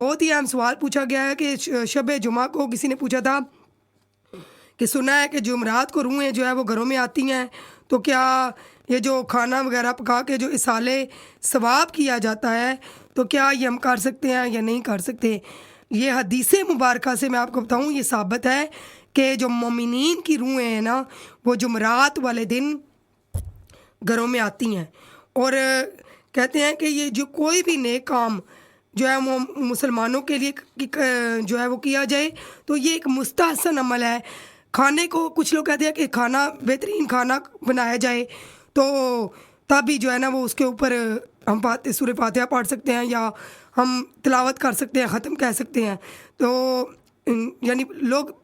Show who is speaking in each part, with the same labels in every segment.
Speaker 1: बहुत ही अहम सवाल पूछा गया है कि शब जुमा को किसी ने पूछा था कि सुना है कि जुमरात को रूहें जो है वो घरों में आती हैं, तो क्या ये जो खाना वगैरह पका के जो इसाले सवाब किया जाता है, तो क्या ये हम कर सकते हैं या नहीं कर सकते? ये हदीस मुबारक से मैं आपको बताऊं, ये साबित है कि जो मोमिनीन की रूहें हैं ना, वो जुमरात वाले दिन घरों में आती हैं। और कहते हैं कि ये जो कोई भी नेक काम जो है वो मुसलमानों के लिए जो है वो किया जाए, तो ये एक मुस्तहसन अमल है। खाने को कुछ लोग कहते हैं कि खाना बेहतरीन खाना बनाया जाए, तो तभी जो है ना वो उसके ऊपर हम सूरह फातिहा पढ़ सकते हैं या हम तिलावत कर सकते हैं, ख़त्म कह सकते हैं। तो यानी लोग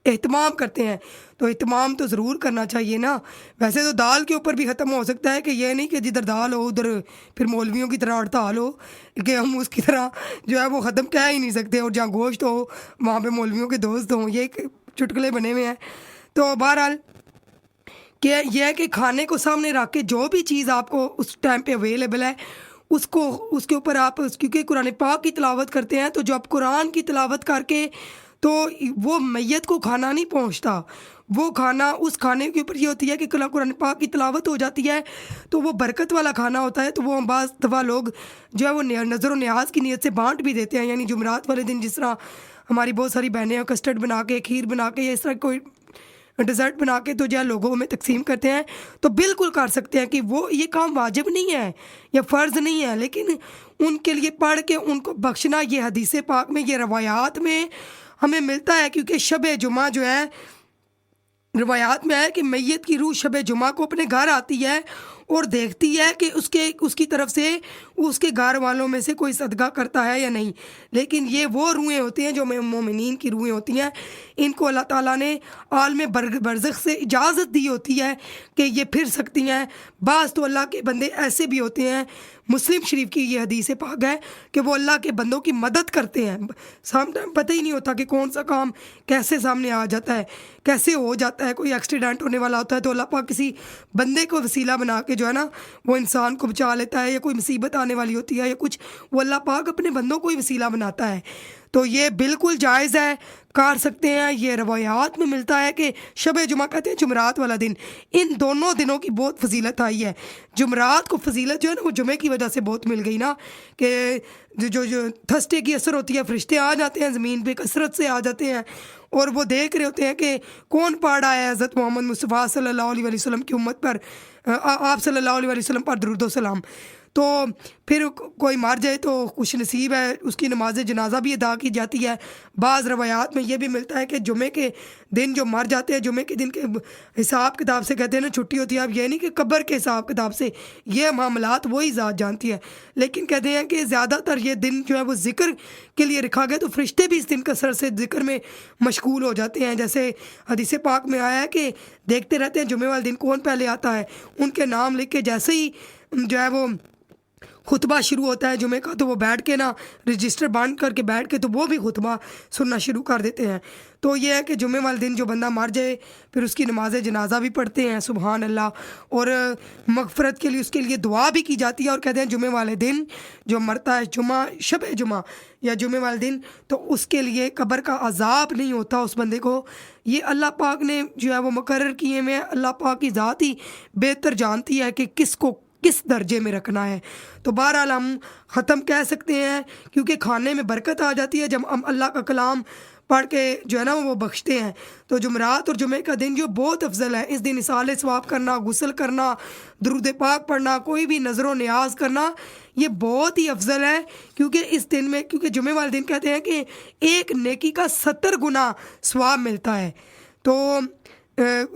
Speaker 1: एहतमाम करते हैं, तो एहतमाम तो ज़रूर करना चाहिए ना। वैसे तो दाल के ऊपर भी ख़त्म हो सकता है, कि ये नहीं कि जिधर दाल हो उधर फिर मौलवियों की तरह हड़ताल हो, कि हम उसकी तरह जो है वो ख़त्म कह ही नहीं सकते, और जहाँ गोश्त हो वहाँ पे मौलवियों के दोस्त हों, ये एक चुटकुले बने हुए हैं। तो बहरहाल कि यह है कि खाने को सामने रख के जो भी चीज़ आपको उस टाइम पे अवेलेबल है, उसको उसके ऊपर आप क्योंकि कुरान पाक की तिलावत करते हैं, तो जो आप कुरान की तिलावत करके, तो वो मैयत को खाना नहीं पहुंचता। वो खाना उस खाने के ऊपर ये होती है कि कुरान पाक की तिलावत हो जाती है, तो वो बरकत वाला खाना होता है। तो वो बाज़ दफ़ा लोग जो है वो नज़र व न्याज की नीयत से बांट भी देते हैं। यानी जुमरात वाले दिन जिस तरह हमारी बहुत सारी बहनें कस्टर्ड बना के, खीर बना के, या इस तरह कोई डिज़र्ट बना के तो जो है लोगों में तकसीम करते हैं, तो बिल्कुल कर सकते हैं। कि वो ये काम वाजिब नहीं है या फ़र्ज़ नहीं है, लेकिन उनके लिए पढ़ के उनको बख्शना, ये हदीस पाक में, ये रवायात में हमें मिलता है। क्योंकि शब जुमा जो है, रिवायात में है कि मैयत की रूह शब जुमा को अपने घर आती है और देखती है कि उसकी तरफ से उसके घर वालों में से कोई सदका करता है या नहीं। लेकिन ये वो रूहें होती हैं जो मोमिनीन की रूहें होती हैं, इनको अल्लाह ताला ने आलम बरज़ख से इजाज़त दी होती है कि ये फिर सकती हैं। बाज़ तो अल्लाह के बंदे ऐसे भी होते हैं, मुस्लिम शरीफ की ये हदीस पाक है कि वो अल्लाह के बंदों की मदद करते हैं। टाइम पता ही नहीं होता कि कौन सा काम कैसे सामने आ जाता है, कैसे हो जाता है। कोई एक्सीडेंट होने वाला होता है, तो अल्लाह पाक किसी बंदे को वसीला बना के जो है ना वो इंसान को बचा लेता है, या कोई मुसीबत आने वाली होती है या कुछ, वो अल्लाह पाक अपने बंदों को ही वसीला बनाता है। तो ये बिल्कुल जायज़ है, कर सकते हैं। ये रवायात में मिलता है कि शब जुमा कहते हैं जुमरात वाला दिन, इन दोनों दिनों की बहुत फजीलत आई है। जुमरात को फजीलत जो है ना वो जुमे की वजह से बहुत मिल गई ना, कि जो थर्सडे की असर होती है, फरिश्ते आ जाते हैं ज़मीन पे, कसरत से आ जाते हैं, और वो देख रहे होते हैं कि कौन पढ़ आया है हज़रत मोहम्मद मुस्तफ़ा सल्लल्लाहु अलैहि वसल्लम की उम्मत पर, आप सल्लल्लाहु अलैहि वसल्लम पर दरूद व सलाम। तो फिर कोई मर जाए तो खुश नसीब है, उसकी नमाज जनाजा भी अदा की जाती है। बाज़ रवायात में ये भी मिलता है कि जुमे के दिन जो मर जाते हैं, जुमे के दिन के हिसाब किताब से कहते हैं ना छुट्टी होती है। अब ये नहीं कि कब्र के हिसाब किताब से, ये मामलात वही ज़ात जानती है। लेकिन कहते हैं कि ज़्यादातर ये दिन जो है वो ज़िक्र के लिए रखा गया, तो फरिश्ते भी इस दिन कसरत से ज़िक्र में मशगूल हो जाते हैं। जैसे हदीस पाक में आया है कि देखते रहते हैं जुमे वाले दिन कौन पहले आता है, उनके नाम लिख के जैसे ही जो है वो खुतबा शुरू होता है जुमे का, तो वो बैठ के ना रजिस्टर बंद करके बैठ के तो वो भी खुतबा सुनना शुरू कर देते हैं। तो ये है कि जुमे वाले दिन जो बंदा मर जाए, फिर उसकी नमाज जनाजा भी पढ़ते हैं, सुबहान अल्लाह, और मगफरत के लिए उसके लिए दुआ भी की जाती है। और कहते हैं जुमे वाले दिन जो मरता है, शब जुमा या जुमे वाले दिन, तो उसके लिए कब्र का अजाब नहीं होता उस बंदे को। ये अल्लाह पाक ने जो है वो मुकर्रर किए हुए हैं। अल्लाह पाक की ज़ात ही बेहतर जानती है कि किसको किस दर्जे में रखना है। तो बहरहाल हम ख़त्म कह सकते हैं, क्योंकि खाने में बरकत आ जाती है जब हम अल्लाह का कलाम पढ़ के जो है ना वो बख्शते हैं। तो जुमरात और जुमे का दिन जो बहुत अफजल है, इस दिन इसाले सवाब करना, गुस्ल करना, दुरूद पाक पढ़ना, कोई भी नज़र न्याज करना, ये बहुत ही अफजल है। क्योंकि इस दिन में, क्योंकि जुमे वाले दिन कहते हैं कि एक नेकी का 70 गुना सवाब मिलता है। तो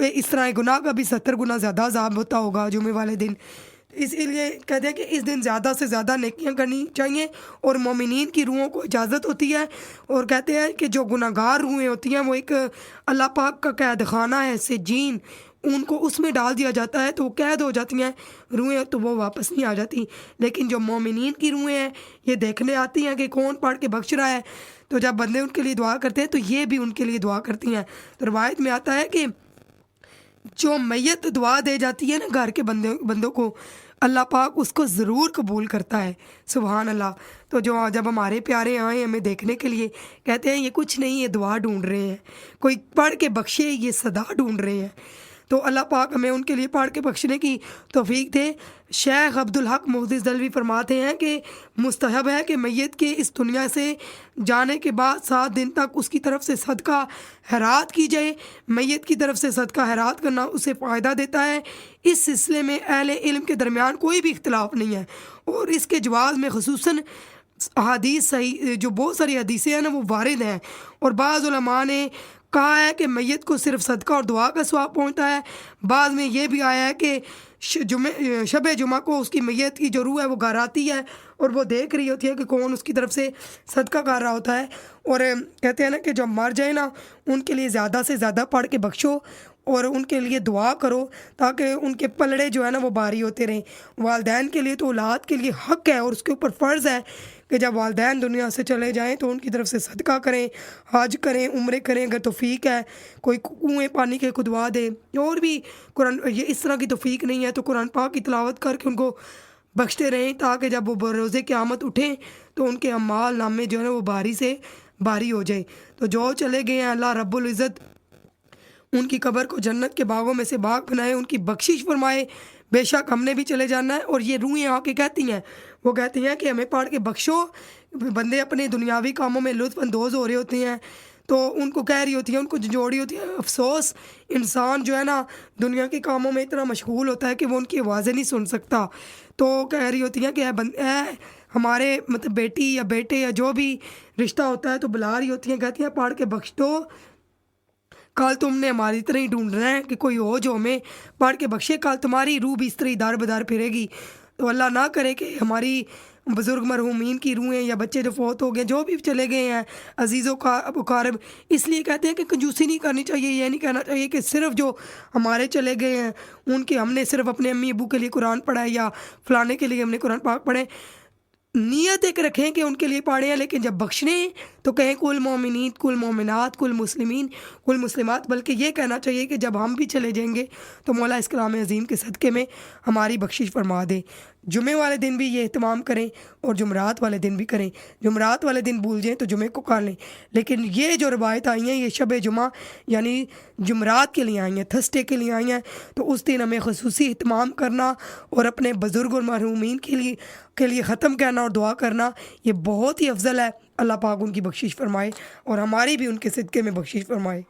Speaker 1: इस तरह गुनाह का भी 70 गुना ज़्यादा अजाब होता होगा जुमे वाले दिन। इसीलिए कहते हैं कि इस दिन ज़्यादा से ज़्यादा नेकियां करनी चाहिए, और मोमिनीन की रूहों को इजाज़त होती है। और कहते हैं कि जो गुनाहगार रूहें होती हैं वो एक अल्लाह पाक का कैद खाना है, सिजीन, उनको उसमें डाल दिया जाता है, तो वो कैद हो जाती हैं रूहें, तो वो वापस नहीं आ जाती। लेकिन जो मोमिनीन की रूहें हैं, ये देखने आती हैं कि कौन पढ़ के बख्श रहा है, तो जब बंदे उनके लिए दुआ करते हैं तो ये भी उनके लिए दुआ करती हैं। तो रवायत में आता है कि जो मैयत दुआ दे जाती है ना घर के बंदों को, اللہ پاک اس کو ضرور قبول کرتا ہے۔ سبحان اللہ۔ تو جب ہمارے پیارے آئیں ہمیں دیکھنے کے لیے، کہتے ہیں یہ کچھ نہیں، یہ دعا ڈھونڈ رہے ہیں، کوئی پڑھ کے بخشے، یہ صدا ڈھونڈ رہے ہیں۔ تو اللہ پاک ہمیں ان کے لیے پڑھ کے بخشنے کی توفیق دے۔ شیخ عبدالحق محدث دہلوی فرماتے ہیں کہ مستحب ہے کہ میت کے اس دنیا سے جانے کے بعد 7 دن تک اس کی طرف سے صدقہ خیرات کی جائے۔ میت کی طرف سے صدقہ خیرات کرنا اسے فائدہ دیتا ہے۔ اس سلسلے میں اہل علم کے درمیان کوئی بھی اختلاف نہیں ہے، اور اس کے جواز میں خصوصاً احادیث صحیح، جو بہت ساری حدیثیں ہیں نا، وہ وارد ہیں، اور بعض علماء نے کہا ہے کہ میت کو صرف صدقہ اور دعا کا ثواب پہنچتا ہے۔ بعض میں یہ بھی آیا ہے کہ شب جمعہ کو اس کی میت کی جو روح ہے وہ گھر آتی ہے، اور وہ دیکھ رہی ہوتی ہے کہ کون اس کی طرف سے صدقہ کر رہا ہوتا ہے، اور کہتے ہیں نا کہ جب مر جائے نا، ان کے لیے زیادہ سے زیادہ پڑھ کے بخشو اور ان کے لیے دعا کرو، تاکہ ان کے پلڑے جو ہے نا وہ باری ہوتے رہیں۔ والدین کے لیے تو اولاد کے لیے حق ہے، اور اس کے اوپر فرض ہے کہ جب والدین دنیا سے چلے جائیں تو ان کی طرف سے صدقہ کریں، حج کریں، عمرے کریں، اگر توفیق ہے، کوئی کنویں پانی کے کھدوا دے، اور بھی قرآن یہ اس طرح کی توفیق نہیں ہے تو قرآن پاک کی تلاوت کر کے ان کو بخشتے رہیں، تاکہ جب وہ بروز قیامت اٹھیں تو ان کے اعمال نامے جو ہے نا وہ باری سے باری ہو جائے۔ تو جو چلے گئے ہیں، اللہ رب العزت ان کی قبر کو جنت کے باغوں میں سے باغ بنائے، ان کی بخشش فرمائے۔ بے شک ہم نے بھی چلے جانا ہے، اور یہ روحیں آ کے کہتی ہیں، وہ کہتی ہیں کہ ہمیں پڑھ کے بخشو۔ بندے اپنے دنیاوی کاموں میں لطف اندوز ہو رہے ہوتے ہیں، تو ان کو کہہ رہی ہوتی ہیں، ان کو جھنجھوڑ رہی ہوتی ہے۔ افسوس، انسان جو ہے نا دنیا کے کاموں میں اتنا مشغول ہوتا ہے کہ وہ ان کی آوازیں نہیں سن سکتا۔ تو کہہ رہی ہوتی ہیں کہ اے ہمارے مطلب بیٹی یا بیٹے یا جو بھی رشتہ ہوتا ہے، تو بلا رہی ہوتی ہیں، کہتی ہیں پڑھ کے بخش دو، کل تم نے ہماری طرح ہی ڈھونڈنا ہے کہ کوئی ہو جو ہمیں پڑھ کے بخشے، کل تمہاری روح بھی اس طرح ہی دار بدار پھرے گی۔ تو اللہ نہ کرے کہ ہماری بزرگ مرحومین کی روحیں یا بچے جو فوت ہو گئے، جو بھی چلے گئے ہیں عزیزوں کا اقارب، اس لیے کہتے ہیں کہ کنجوسی نہیں کرنی چاہیے۔ یہ نہیں کہنا چاہیے کہ صرف جو ہمارے چلے گئے ہیں ان کے ہم نے صرف اپنے امی ابو کے لیے قرآن پڑھا ہے، یا فلانے کے لیے ہم نے قرآن پاک پڑھے۔ نیت ایک رکھیں کہ ان کے لیے پڑھیں، لیکن جب بخشنے تو کہیں کل مومنین، کل مومنات، کل مسلمین، کل مسلمات، بلکہ یہ کہنا چاہیے کہ جب ہم بھی چلے جائیں گے تو مولا اس کلام عظیم کے صدقے میں ہماری بخشش فرما دے۔ جمعے والے دن بھی یہ اہتمام کریں، اور جمعرات والے دن بھی کریں۔ جمعرات والے دن بھول جائیں تو جمعے کو کر لیں، لیکن یہ جو روایت آئی ہیں یہ شب جمعہ یعنی جمعرات کے لیے آئی ہیں، تھرسڈے کے لیے آئی ہیں، تو اس دن ہمیں خصوصی اہتمام کرنا اور اپنے بزرگ اور مرحومین کے لیے ختم کرنا اور دعا کرنا، یہ بہت ہی افضل ہے۔ اللہ پاک ان کی بخشش فرمائے، اور ہماری بھی ان کے صدقے میں بخشش فرمائے۔